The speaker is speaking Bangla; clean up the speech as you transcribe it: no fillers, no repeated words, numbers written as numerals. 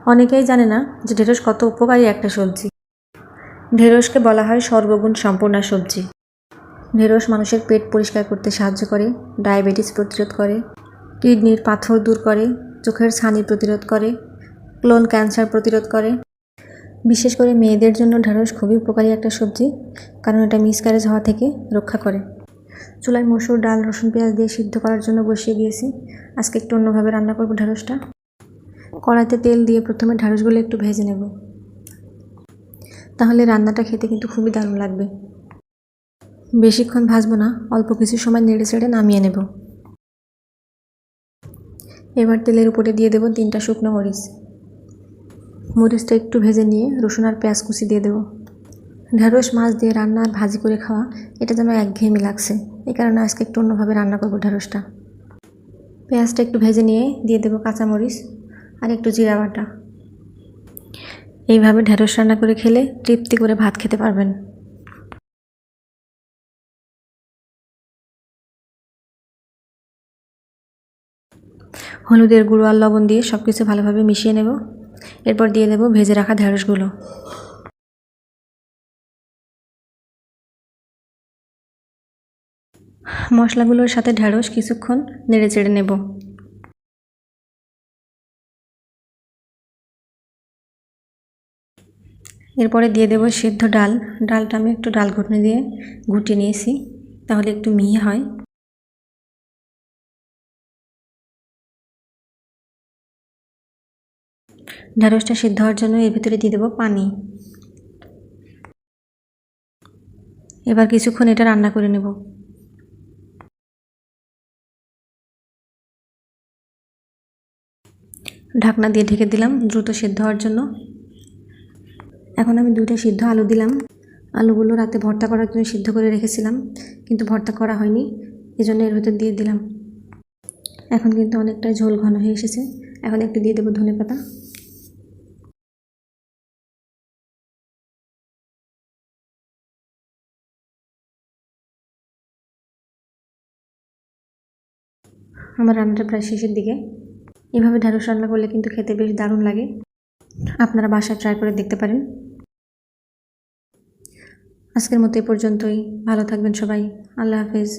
অনেকেই জানে না যে ঢেঁড়স কত উপকারী একটা সবজি। ঢেঁড়সকে বলা হয় সর্বগুণ সম্পূর্ণ সবজি। ঢেঁড়স মানুষের পেট পরিষ্কার করতে সাহায্য করে, ডায়াবেটিস প্রতিরোধ করে, কিডনির পাথর দূর করে, চোখের ছানি প্রতিরোধ করে, কোলন ক্যান্সার প্রতিরোধ করে। বিশেষ করে মেয়েদের জন্য ঢেঁড়স খুবই উপকারী একটা সবজি, কারণ এটা মিসক্যারেজ হওয়া থেকে রক্ষা করে। চুলায় মসুর ডাল রসুন পেঁয়াজ দিয়ে সিদ্ধ করার জন্য বসিয়ে দিয়েছি। আজকে একটু অন্যভাবে রান্না করব ঢেঁড়সটা। কড়াইতে তেল দিয়ে প্রথমে ঢেঁড়সগুলো একটু ভেজে নেব, তাহলে রান্নাটা খেতে কিন্তু খুবই দারুণ লাগবে। বেশিক্ষণ ভাজবো না, অল্প কিছু সময় নেড়ে চেড়ে নামিয়ে নেব। এবার তেলের উপরে দিয়ে দেব 3টা শুকনো মরিচ। মরিচটা একটু ভেজে নিয়ে রসুন আর পেঁয়াজ কুচি দিয়ে দেব। ঢেঁড়স মাছ দিয়ে রান্না আর ভাজি করে খাওয়া, এটা যেন একঘেয়েমি লাগছে। এই কারণে আজকে একটু অন্যভাবে রান্না করব ঢেঁড়সটা। পেঁয়াজটা একটু ভেজে নিয়ে দিয়ে দেব কাঁচামরিচ আর একটু জিরা বাটা। এইভাবে ঢেঁড়স রান্না করে খেলে তৃপ্তি করে ভাত খেতে পারবেন। হলুদের গুঁড়ো আর লবণ দিয়ে সব কিছু ভালোভাবে মিশিয়ে নেব। এরপর দিয়ে দেব ভেজে রাখা ঢেঁড়সগুলো। মশলাগুলোর সাথে ঢেঁড়স কিছুক্ষণ নেড়ে চেড়ে নেব। এরপরে দিয়ে দেব সিদ্ধ ডাল। ডালটা আমি একটু ডাল ঘুটনি দিয়ে ঘুটিয়ে নিয়েছি, তাহলে একটু মিহি হয়। ঢেঁড়সটা সিদ্ধ হওয়ার জন্য এর ভিতরে দিয়ে দেব পানি। এবার কিছুক্ষণ এটা রান্না করে নেব। ঢাকনা দিয়ে ঢেকে দিলাম দ্রুত সিদ্ধ হওয়ার জন্য। এখন আমি 2টা সিদ্ধ আলু দিলাম। আলুগুলো রাতে ভর্তা করার জন্য সিদ্ধ করে রেখেছিলাম, কিন্তু ভর্তা করা হয়নি, এজন্য এর ভিতর দিয়ে দিলাম। এখন কিন্তু অনেকটা ঝোল ঘন হয়ে এসেছে। এখন একটু দিয়ে দেবো ধনেপাতা। আমার রান্নাটা প্রায় শেষের দিকে। এভাবে ঢেঁড়স রান্না করলে কিন্তু খেতে বেশ দারুণ লাগে। আপনারা বাসায় ট্রাই করে দেখতে পারেন। আজকের মতো এ পর্যন্তই। ভালো থাকবেন সবাই। আল্লাহ হাফেজ।